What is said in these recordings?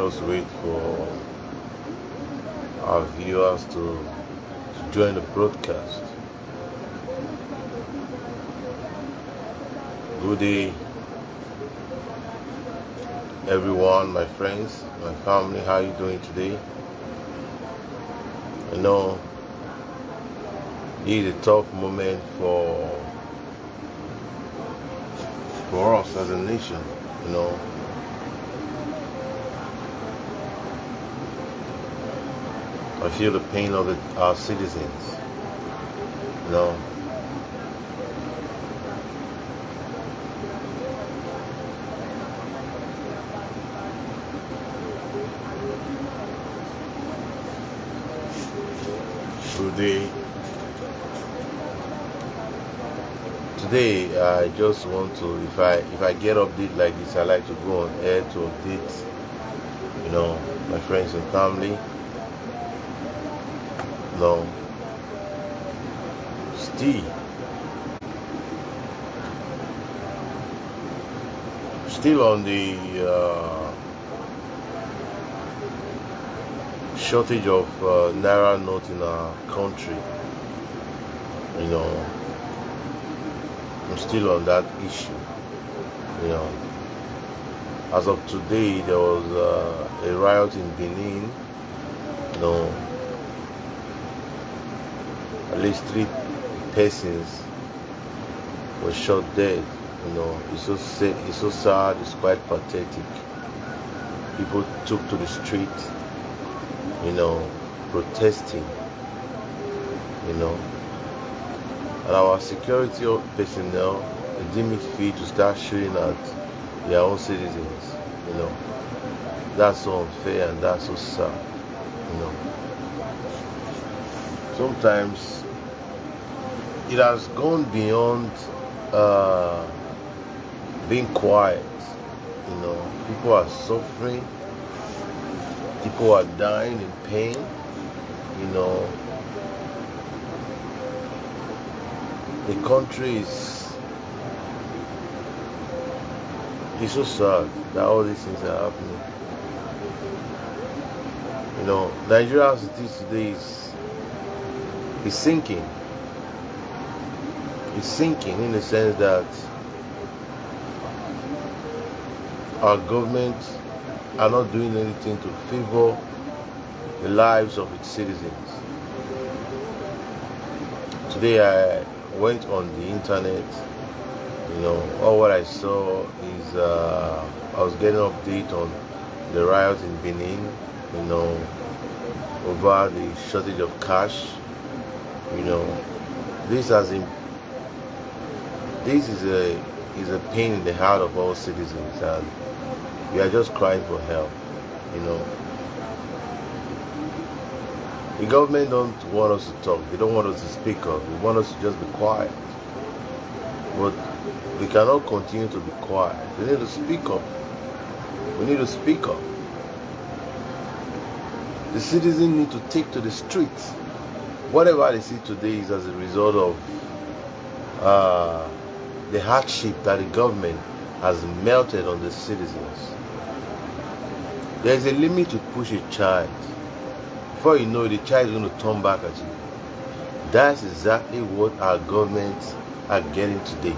just wait for our viewers to join the broadcast. Good day, everyone, my friends, my family. How are you doing today? I know it is a tough moment for us as a nation. I feel the pain of our citizens. Today I just want to, if I get update like this, I like to go on air to update, my friends and family. Still on the shortage of naira note in our country. I'm still on that issue. As of today, there was a riot in Benin. At least 3 persons were shot dead. It's so sad. It's quite pathetic. People took to the street, protesting, and our security personnel, they deem it fit to start shooting at their own citizens. That's so unfair and that's so sad. Sometimes it has gone beyond being quiet. People are suffering, people are dying in pain. The country is so sad that all these things are happening. Nigeria as it is today is sinking. It's sinking in the sense that our government are not doing anything to favor the lives of its citizens. Today I went on the internet. All what I saw is I was getting an update on the riot in Benin, over the shortage of cash. This is a pain in the heart of all citizens, and we are just crying for help. The government don't want us to talk. They don't want us to speak up. They want us to just be quiet. But we cannot continue to be quiet. We need to speak up. We need to speak up. The citizens need to take to the streets. Whatever they see today is as a result of the hardship that the government has melted on the citizens. There is a limit to push a child. Before you know it, the child is going to turn back at you. That's exactly what our governments are getting today.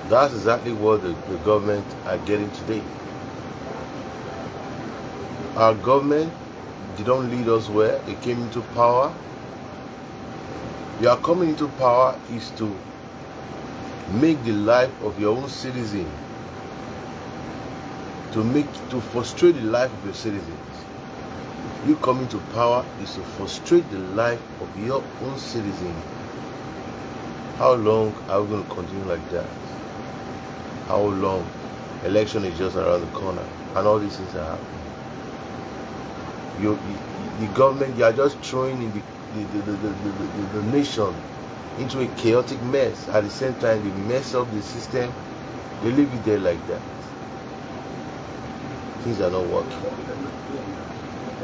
That's exactly what the government are getting today. Our government, they don't lead us well. They came into power. Your coming into power is to make the life of your own citizen, to frustrate the life of your citizens. You coming to power is to frustrate the life of your own citizen. How long are we going to continue like that? How long? Election is just around the corner, and all these things are happening. The government, you are just throwing in the nation into a chaotic mess. At the same time, they mess up the system. They leave it there like that. Things are not working.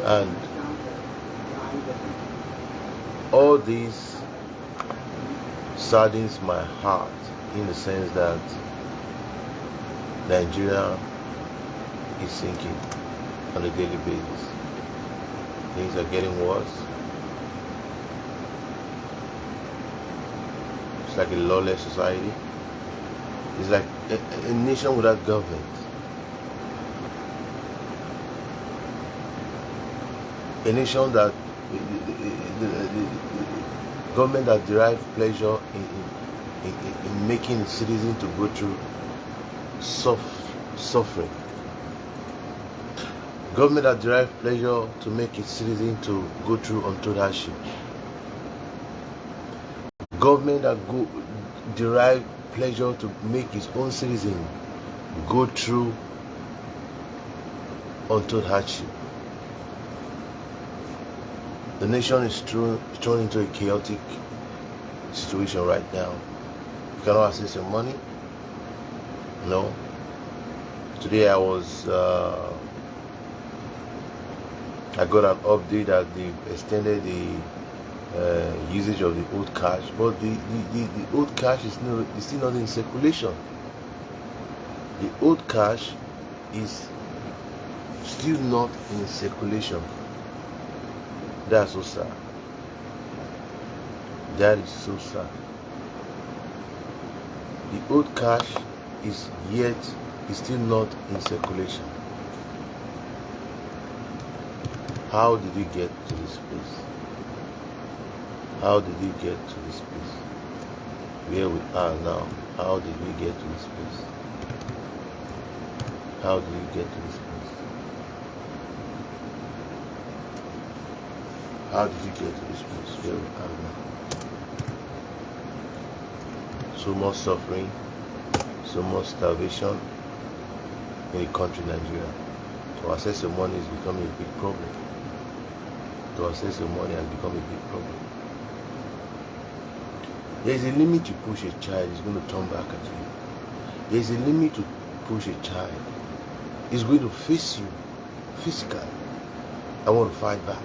And all this saddens my heart in the sense that Nigeria is sinking on a daily basis. Things are getting worse. It's like a lawless society. It's like a nation without government. A nation that the government that derives pleasure in making its citizens to go through suffering. Government that derives pleasure to make its citizens to go through untold hardship. Government that derive pleasure to make its own citizens go through untold hardship. The nation is thrown into a chaotic situation right now. You cannot access your money. No. Today I got an update that they've extended the usage of the old cash, but the old cash is still not in circulation. The old cash is still not in circulation. That's so sad. That is so sad. The old cash is still not in circulation. How did we get to this place? How did we get to this place? Where we are now, how did we get to this place? How did we get to this place? How did we get to this place where we are now? So much suffering, so much starvation in the country Nigeria. To access your money is becoming a big problem. To access your money has become a big problem. There is a limit to push a child, it's going to turn back at you. There is a limit to push a child. It's going to face you physically. I want to fight back.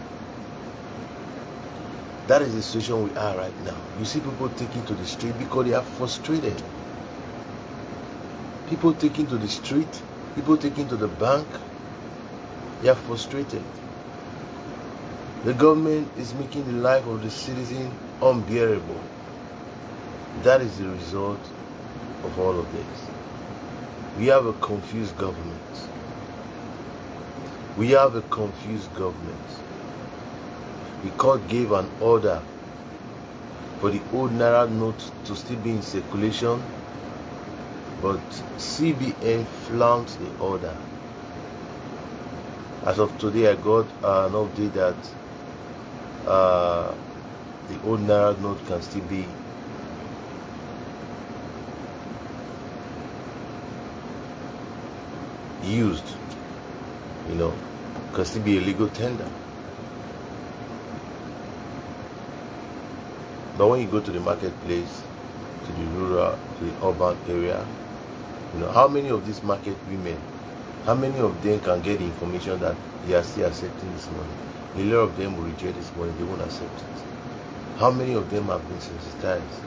That is the situation we are right now. You see people taking to the street because they are frustrated. People taking to the street, people taking to the bank, they are frustrated. The government is making the life of the citizen unbearable. That is the result of all of this. We have a confused government. We have a confused government. The court gave an order for the old Naira note to still be in circulation, but CBN flounced the order. As of today, I got an update that the old Naira note can still be used, can still be a legal tender. But when you go to the marketplace, to the rural, to the urban area, how many of these market women, how many of them can get the information that they are still accepting this money? A lot of them will reject this money, they won't accept it. How many of them have been sensitized?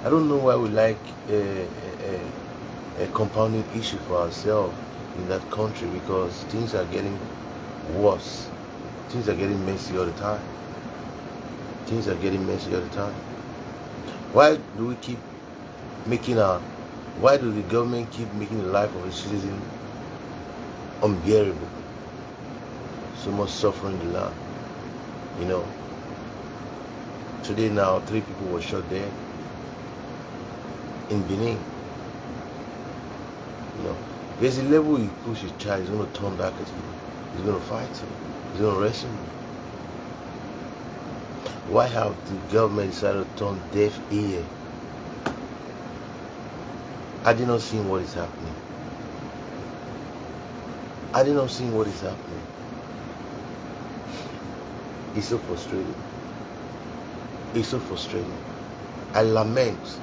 I don't know why we like a compounding issue for ourselves in that country, because things are getting worse. Things are getting messy all the time. Things are getting messy all the time. Why do we keep making why do the government keep making the life of a citizen unbearable? So much suffering in the land. Today now, 3 people were shot there in Benin. There's a level you push a child, he's going to turn back at you. He's going to fight you. He's going to wrestle you. Why have the government decided to turn deaf ear? I did not see what is happening. I did not see what is happening. It's so frustrating. It's so frustrating. I lament.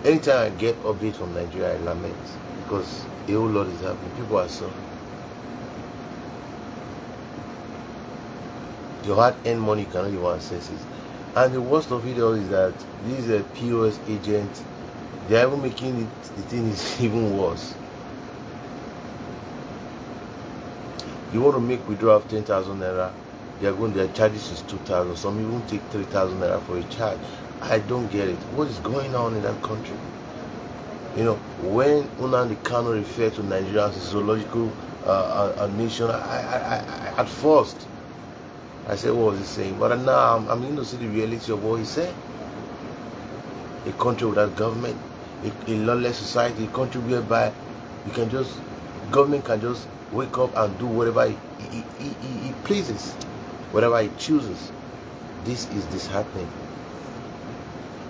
Anytime I get updates from Nigeria, I lament, because a whole lot is happening. People are suffering. Your hard-earned money cannot even access it. And the worst of it all is that these POS agents, they are even making the thing is even worse. You want to make withdrawal of 10,000 naira, their charges is 2,000. Some even take 3,000 naira for a charge. I don't get it. What is going on in that country? You know, when Nnamdi Kanu referred to Nigeria as a zoological nation, at first I said, what was he saying? But now I'm beginning to see the reality of what he said. A country without government, a lawless society, a country whereby government can just wake up and do whatever he pleases, whatever he chooses. This is disheartening,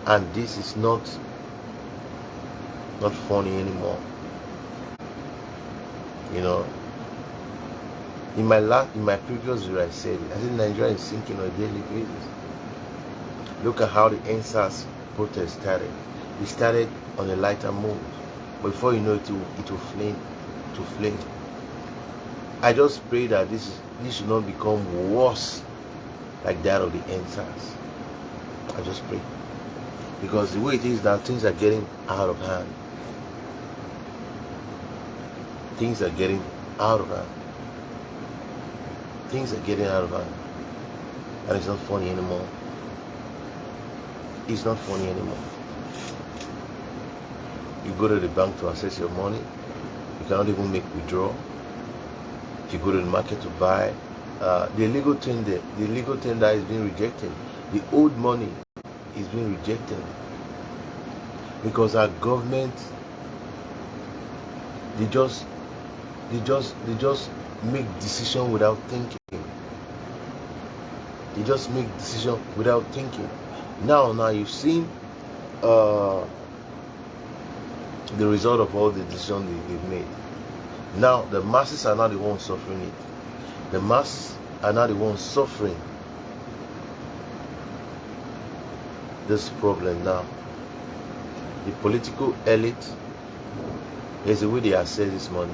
and this is not funny anymore. You know, in my previous video I said Nigeria is sinking on a daily basis. Look at how the NSAS protest started. It started on a lighter mood, but before you know it will flame. I just pray that this should not become worse like that of the NSAS. I just pray, because the way it is now, things are getting out of hand. Things are getting out of hand. Things are getting out of hand. And it's not funny anymore. It's not funny anymore. You go to the bank to access your money. You cannot even make withdrawal. You go to the market to buy. The illegal tender is being rejected. The old money is being rejected. Because our government, they just make decision without thinking. They just make decision without thinking. Now you've seen the result of all the decisions they've made. Now the masses are not the ones suffering it. The masses are not the ones suffering this problem now. The political elite is the way they access this money.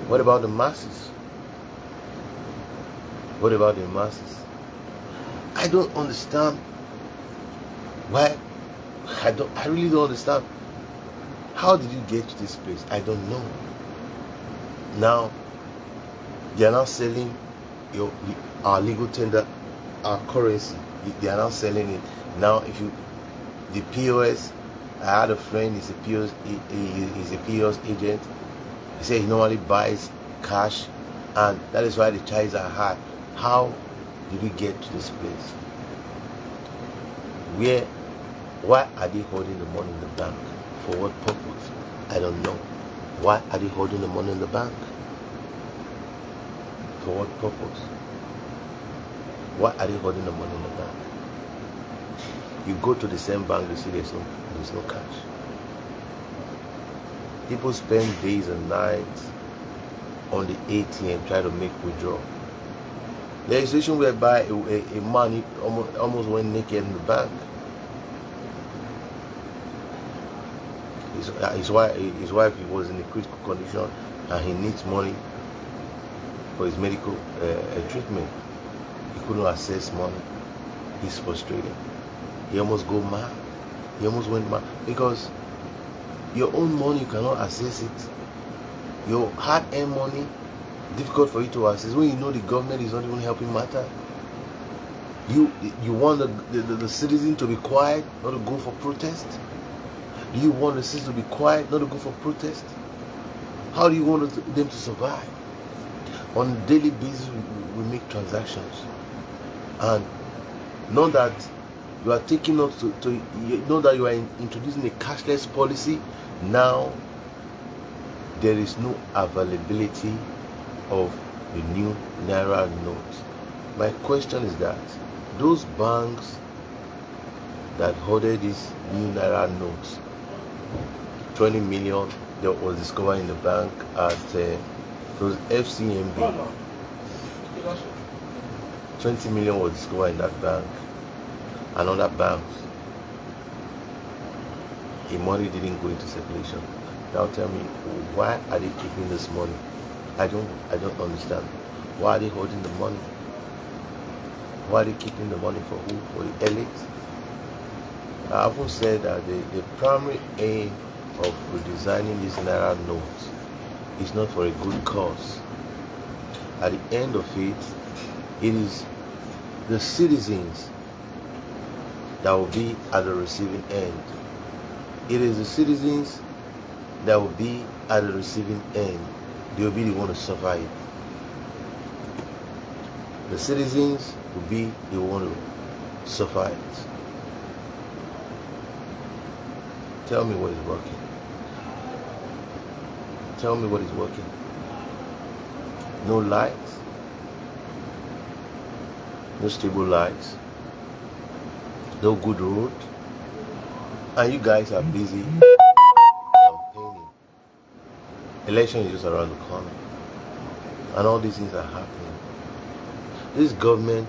What about the masses? What about the masses? I don't understand why. I really don't understand. How did you get to this place? I don't know. Now they are now selling our legal tender, our currency. They are now selling it. Now the POS, I had a friend, he's a POS agent. He said he normally buys cash, and that is why the charges are high. How did we get to this place? Why are they holding the money in the bank? For what purpose? I don't know. Why are they holding the money in the bank? For what purpose? Why are they holding the money in the bank? You go to the same bank, you see there's no cash. People spend days and nights on the ATM trying to make withdrawal. There is a situation whereby a man almost went naked in the bank. His wife was in a critical condition and he needs money for his medical treatment. He couldn't access money. He's frustrated. He almost go mad. He almost went mad because your own money, you cannot access it. Your hard-earned money, difficult for you to access when you know the government is not even helping matter. You want the citizen to be quiet, not to go for protest? Do you want the citizens to be quiet, not to go for protest? How do you want them to survive? On a daily basis, we make transactions, and know that you are taking up to know that you are introducing a cashless policy. Now there is no availability of the new Naira notes. My question is that those banks that hoarded these new Naira notes, 20 million that was discovered in the bank at those FCMB, 20 million was discovered in that bank and other banks. The money didn't go into circulation. Now tell me, why are they keeping this money? I don't understand. Why are they holding the money? Why are they keeping the money for who? For the elite? I often said that the primary aim of redesigning these Naira notes is not for a good cause. at the end of it, it is the citizens that will be at the receiving end. It is the citizens that will be at the receiving end. They will be the one to suffer it. The citizens will be the one to suffer it. Tell me what is working. Tell me what is working. No lights. No stable lights. No good road. And you guys are busy campaigning. Election is just around the corner. And all these things are happening. This government,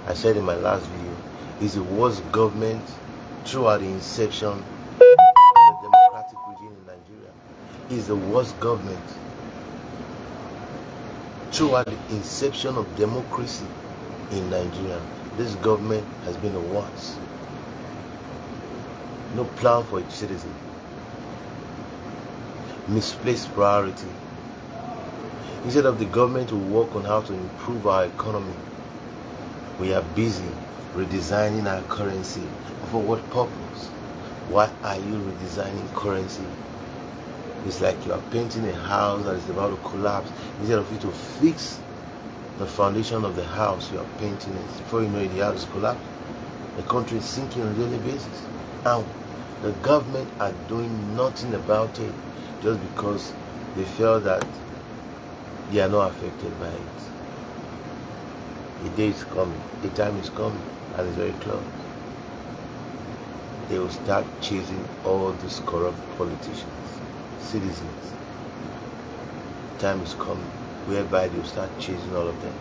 I said in my last video, is the worst government throughout the inception of the democratic regime in Nigeria. Is the worst government throughout the inception of democracy in Nigeria. This government has been the worst. No plan for its citizen. Misplaced priority. Instead of the government to work on how to improve our economy, we are busy redesigning our currency. For what purpose? Why are you redesigning currency? It's like you are painting a house that is about to collapse. Instead of you to fix the foundation of the house, you are painting it. Before you know it, the house is collapsed. The country is sinking on a daily basis. Now, the government are doing nothing about it just because they feel that they are not affected by it. A day is coming, a time is coming, and it's very close. They will start chasing all these corrupt politicians, citizens. Time is coming whereby they will start chasing all of them.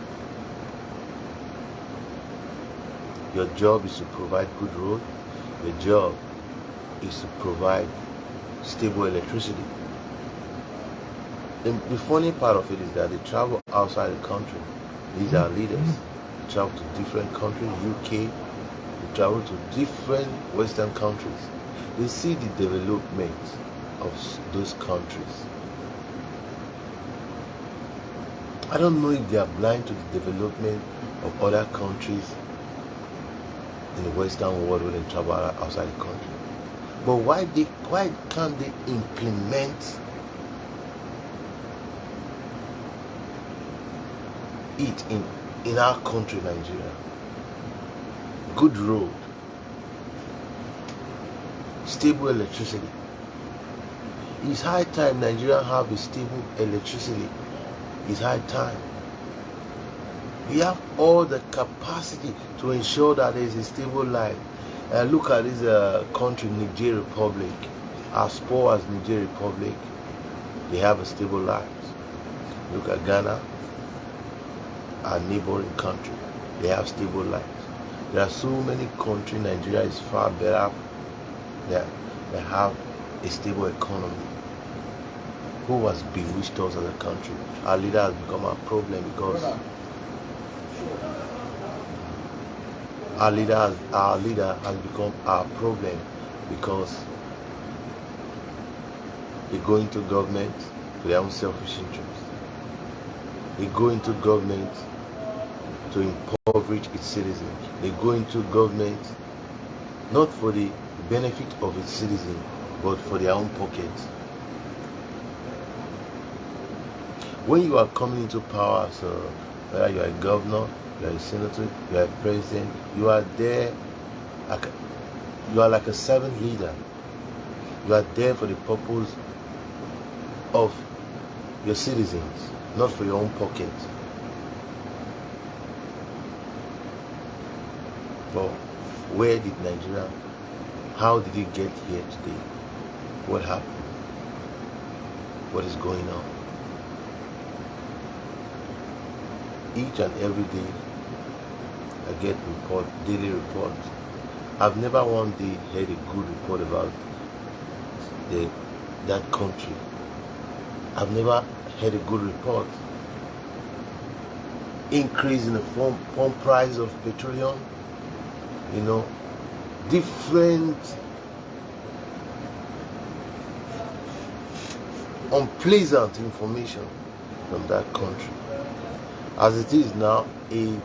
Your job is to provide good road. Your job is to provide stable electricity. The funny part of it is that they travel outside the country. These are leaders. They travel to different countries, UK. They travel to different Western countries. They see the development of those countries. I don't know if they are blind to the development of other countries in the Western world when they travel outside the country. But why can't they implement it in our country, Nigeria? Good road, stable electricity. It's high time Nigeria have a stable electricity. It's high time. We have all the capacity to ensure that there is a stable life. Look at this country, Niger Republic. As poor as Niger Republic, they have a stable life. Look at Ghana, our neighboring country. They have stable lives. There are so many countries. Nigeria is far better. They have a stable economy. Who has bewitched us as a country? Our leader has become our problem because our leader has become our problem because they go into government for their own selfish interests. They go into government to impoverish its citizens. They go into government not for the benefit of its citizens, but for their own pockets. When you are coming into power, so whether you are a governor, you are a senator, you are a president, you are there, you are like a servant leader. You are there for the purpose of your citizens, not for your own pocket. But where did Nigeria, how did it get here today? What happened? What is going on? Each and every day I get daily reports. I've never one day heard a good report about that country. I've never heard a good report. Increase in the pump price of petroleum, different unpleasant information from that country. As it is now, a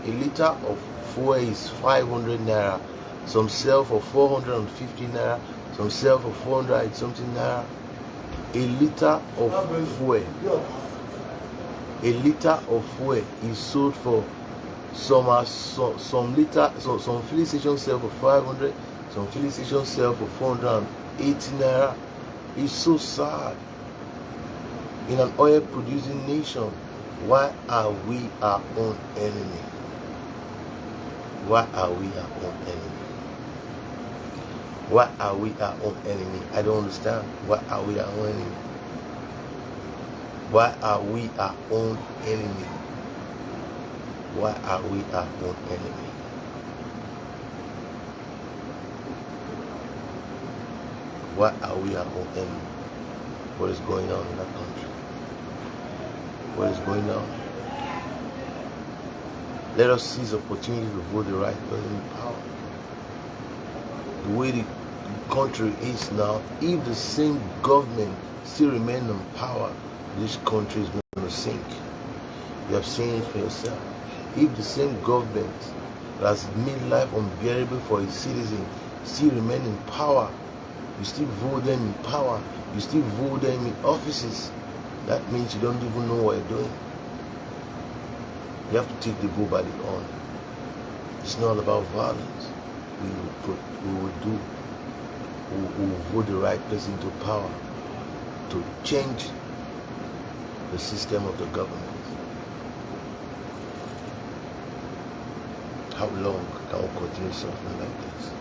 liter of fuel is 500 naira. Some sell for 450 naira. Some sell for 400 and something naira. A liter of fuel. A liter of fuel is sold for some filling stations sell for 500. Some filling stations sell for 480 naira. It's so sad. In an oil producing nation, why are we our own enemy? Why are we our own enemy? Why are we our own enemy? I don't understand. Why are we our own enemy? Why are we our own enemy? Why are we our own enemy? Why are we our own enemy? What is going on in that country? What is going on? Let us seize the opportunity to vote the right person in power. The way the country is now, if the same government still remains in power, this country is going to sink. You have seen it for yourself. If the same government that has made life unbearable for its citizens still remain in power, you still vote them in power, you still vote them in offices, that means you don't even know what you're doing. You have to take the bull by the horn. It's not about violence. We will vote the right person into power to change the system of the government. How long can we continue suffering like this?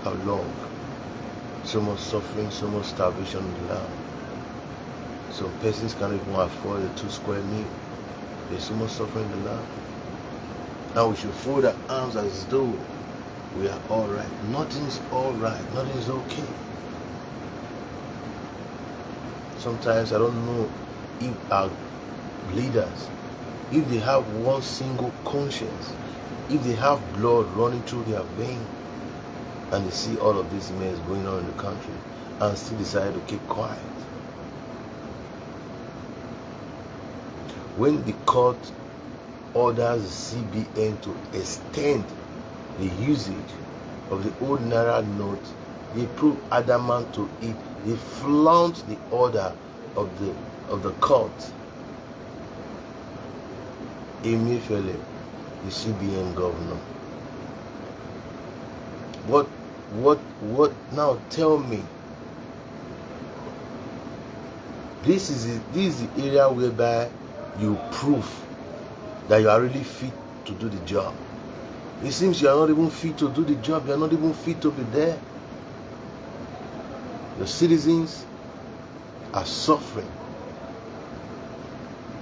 How long? So much suffering, so much starvation in the land. Some persons can't even afford a 2 square meal. There's so much suffering in the land. Now we should fold our arms as though we are all right. Nothing's all right. Nothing's okay. Sometimes I don't know if our leaders, if they have one single conscience, if they have blood running through their veins, and they see all of this mess going on in the country and still decide to keep quiet. When the court orders the CBN to extend the usage of the old Naira note, they prove adamant to it. They flaunt the order of the court. Emefiele, the CBN governor. What now? Tell me. This is the area whereby you prove that you are really fit to do the job. It seems you are not even fit to do the job. You are not even fit to be there. The citizens are suffering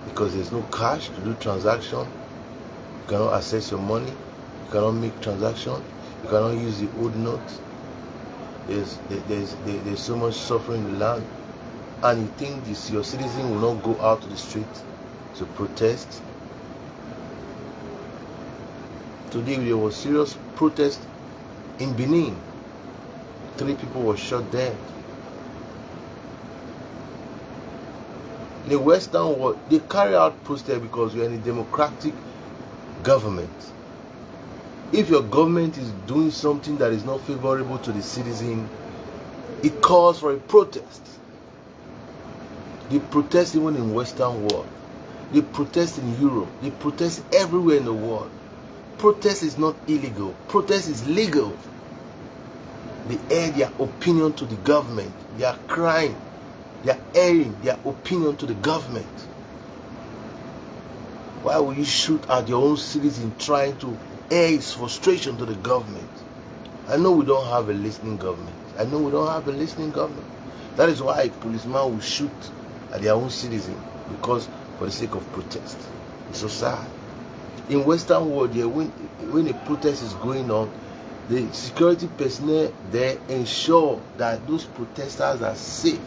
because there's no cash to do transaction. You cannot access your money. You cannot make transaction. You cannot use the old note. There's so much suffering in the land, and you think your citizen will not go out to the street to protest? Today there was serious protest in Benin. 3 people were shot dead. The Western world, they carry out protest because you're in a democratic government. If your government is doing something that is not favorable to the citizen, it calls for a protest. They protest even in Western world. They protest in Europe. They protest everywhere in the world. Protest is not illegal. Protest is legal. They air their opinion to the government. They are crying. They are airing their opinion to the government. Why will you shoot at your own citizen trying to air his frustration to the government? I know we don't have a listening government. I know we don't have a listening government. That is why a policeman will shoot at their own citizen, because for the sake of protest. It's so sad. In Western world, when a protest is going on, the security personnel there ensure that those protesters are safe.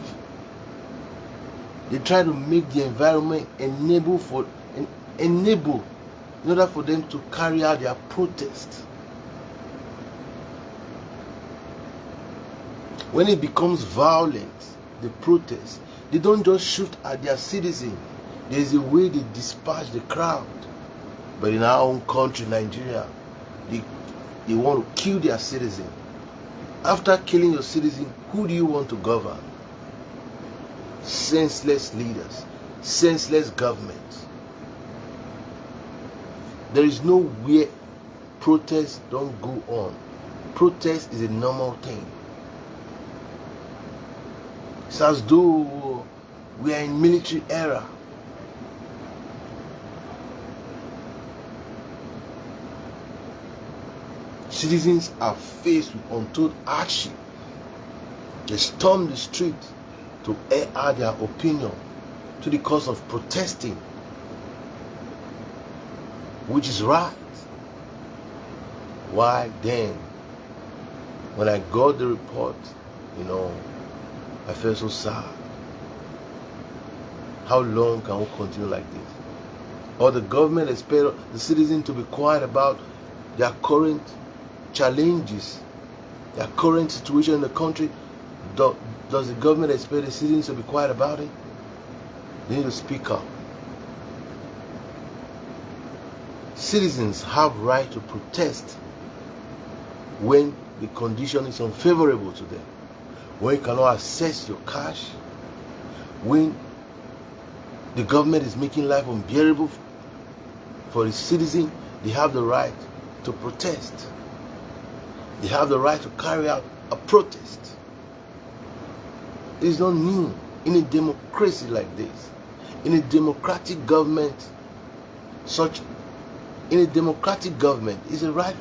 They try to make the environment enable in order for them to carry out their protest. When it becomes violent, the protest, They don't just shoot at their citizens. There's a way they dispatch the crowd. But in our own country, Nigeria, they want to kill their citizen. After killing your citizen, who do you want to govern? Senseless leaders, senseless governments. There is nowhere protests don't go on. Protest is a normal thing. It's as though we are in military era. Citizens are faced with untold hardship. They storm the street to air out their opinion to the cause of protesting, which is right. Why then, when I got the report, I felt so sad. How long can we continue like this? Or the government expect the citizen to be quiet about their current challenges, their current situation in the country? Does the government expect the citizens to be quiet about it? They need to speak up. Citizens have right to protest when the condition is unfavorable to them, when you cannot access your cash, when the government is making life unbearable for the citizen. They have the right to protest. They have the right to carry out a protest. It's not new in a democracy like this. In a democratic government, in a democratic government, it's a right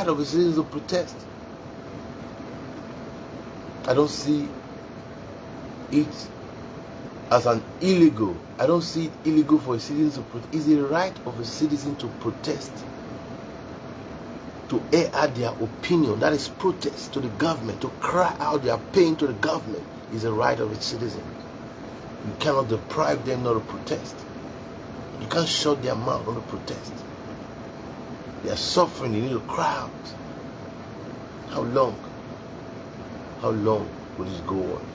of a citizen to protest. I don't see it as an illegal. I don't see it illegal for a citizen to protest. It's a right of a citizen to protest, to air out their opinion. That is protest to the government, to cry out their pain to the government. Is a right of a citizen. You cannot deprive them not to protest. You can't shut their mouth not to protest. They are suffering. They need to cry out. How long? How long will this go on?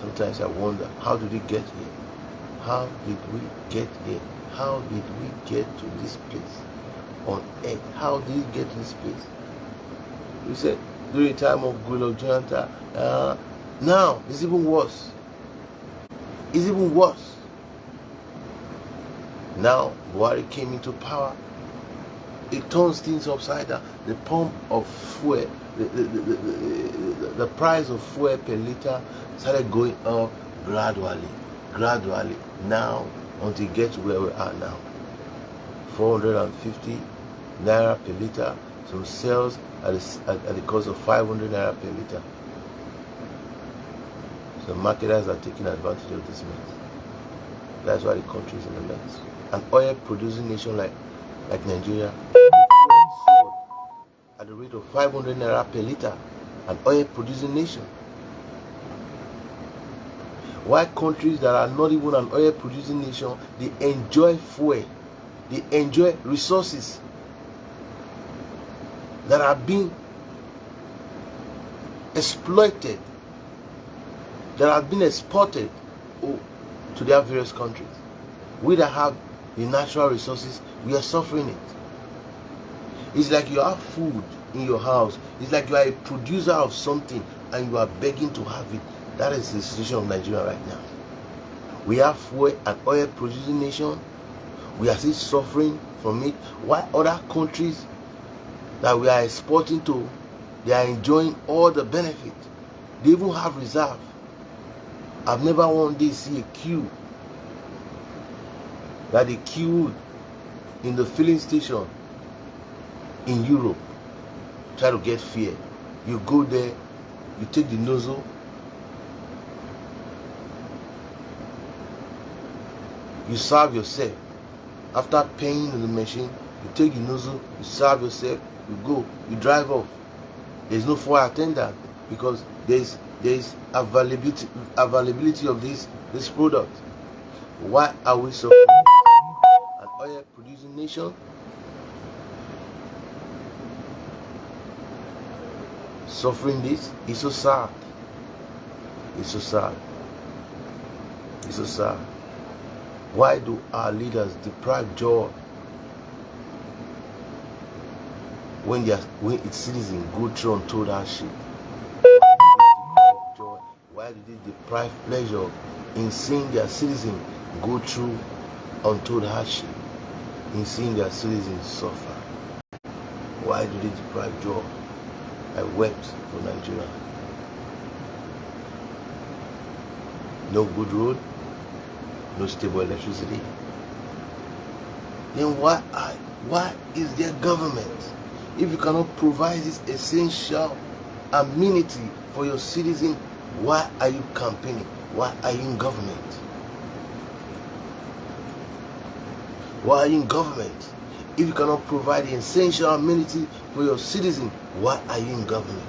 Sometimes I wonder, how did we get here? How did we get here? How did we get to this place on earth? How did we get to this place? We said during the time of Goodluck Jonathan, now it's even worse. It's even worse. Now Buhari came into power. It turns things upside down. The pump of fuel, the price of fuel per liter started going up gradually. Now, until you get to where we are now, 450 naira per liter. Some sales at the cost of 500 naira per liter. So marketers are taking advantage of this mess. That's why the country is in a mess. An oil-producing nation like Nigeria, sold at the rate of 500 naira per liter. An oil-producing nation. Why countries that are not even an oil-producing nation, they enjoy fuel, they enjoy resources that are being exploited, that have been exported to their various countries. We that have the natural resources, we are suffering it. It's like you have food in your house. It's like you are a producer of something and you are begging to have it. That is the situation of Nigeria right now. We have fuel, an oil producing nation. We are still suffering from it. Why other countries that we are exporting to, they are enjoying all the benefit. They even have reserve. I've never one day seen a queue that they queued in the filling station in Europe, try to get fuel. You go there, you take the nozzle, you serve yourself. After paying in the machine, you take the nozzle, you serve yourself, you go, you drive off. There's no fuel attendant because there's availability of this product. Why are we suffering? An oil producing nation suffering this is so sad. It's so sad. It's so sad. Why do our leaders deprive joy when its citizens go through untold hardship? Why do they deprive pleasure in seeing their citizens go through untold hardship, in seeing their citizens suffer? Why do they deprive joy? I wept for Nigeria. No good road, no stable electricity. Then why is there government? If you cannot provide this essential amenity for your citizens, why are you campaigning? Why are you in government? Why are you in government? If you cannot provide the essential amenity for your citizens, why are you in government?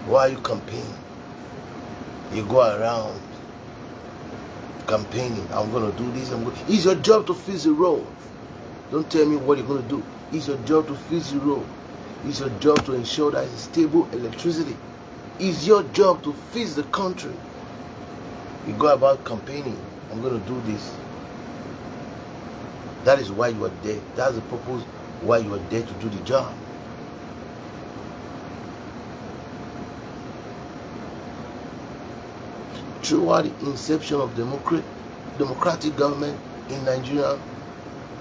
Why are you campaigning? You go around campaigning. I'm going to do this. It's your job to fix the road. Don't tell me what you're going to do. It's your job to fix the road. It's your job to ensure that it's stable electricity. It's your job to fix the country. You go about campaigning. I'm going to do this. That is why you are there. That's the purpose why you are there, to do the job. Throughout the inception of democratic government in Nigeria,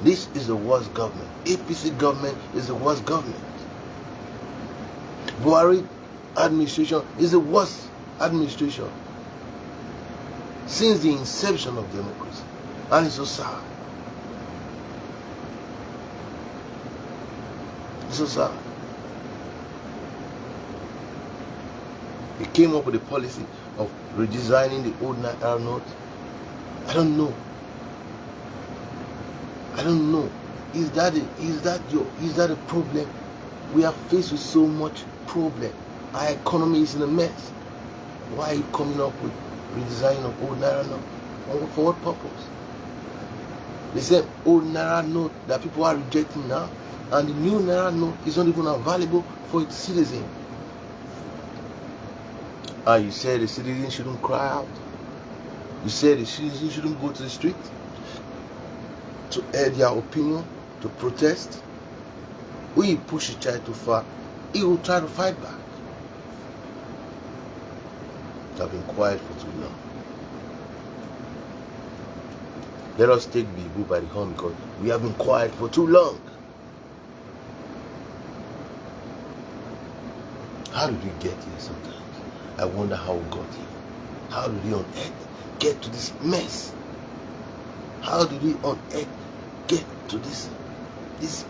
this is the worst government. APC government is the worst government. Buhari administration is the worst administration since the inception of democracy. And it's so sad. It's so sad. He came up with a policy of redesigning the old Naira note. I don't know. Is that a problem? We are faced with so much problem. Our economy is in a mess. Why are you coming up with redesigning of old Naira note? For what purpose? They said old Naira note that people are rejecting now, and the new Naira note is not even available for its citizens. You said the citizens shouldn't cry out. You said the citizens shouldn't go to the street to air their opinion, to protest. When you push a child too far, he will try to fight back. I've been quiet for too long. Let us take the bull by the horn, because we have been quiet for too long. How did we get here sometimes? I wonder how we got here. How did we on earth get to this mess? How did we on earth get to this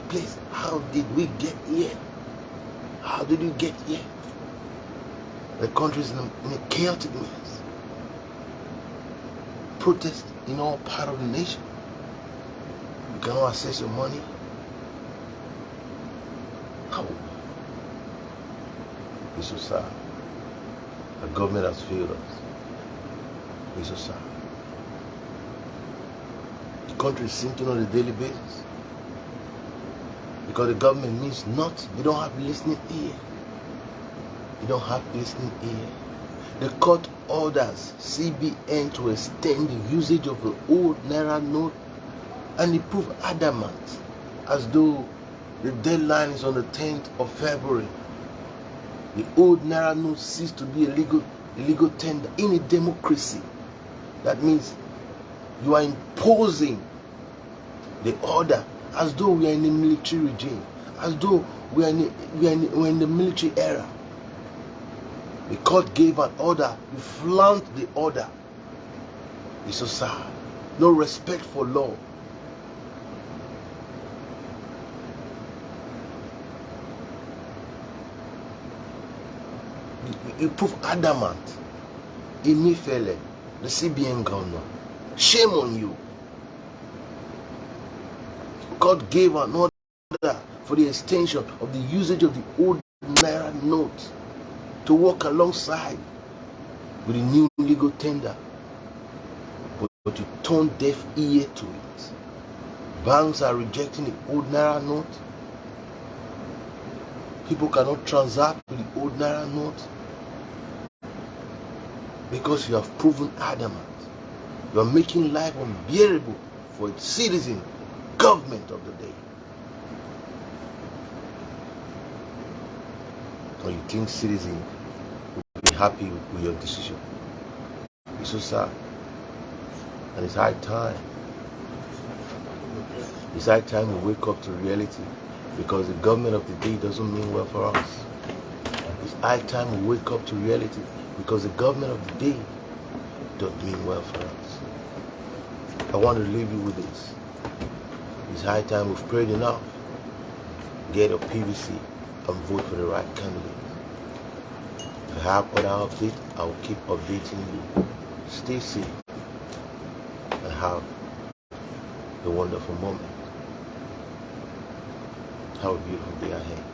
place? How did we get here? How did we get here? The country is in a chaotic mess. Protest in all part of the nation. You cannot access your money. How? It's so sad. The government has failed us. It's so sad. The country is sinking on a daily basis because the government means nothing. They don't have listening ear. They don't have listening ear. The court orders CBN to extend the usage of the old Naira note, and they prove adamant as though the deadline is on the 10th of February. The old Naira note ceased to be a legal tender in a democracy. That means you are imposing the order as though we are in a military regime, as though we are in the military era. The court gave an order, you flouted the order. It's so sad. No respect for law. You prove adamant. Emefiele, the CBN governor. Shame on you. God gave an order for the extension of the usage of the old Naira note to work alongside with the new legal tender. But you turn deaf ear to it. Banks are rejecting the old Naira note. People cannot transact with the old Naira note because you have proven adamant. You are making life unbearable for its citizen, government of the day. Or you think citizen will be happy with your decision? It's so sad. And it's high time. It's high time we wake up to reality, because the government of the day doesn't mean well for us. It's high time we wake up to reality, because the government of the day don't mean well for us. I want to leave you with this. It's high time we've prayed enough. Get a PVC and vote for the right candidate. If I have other updates, I will keep updating you. Stay safe and have a wonderful moment. Have a beautiful day ahead.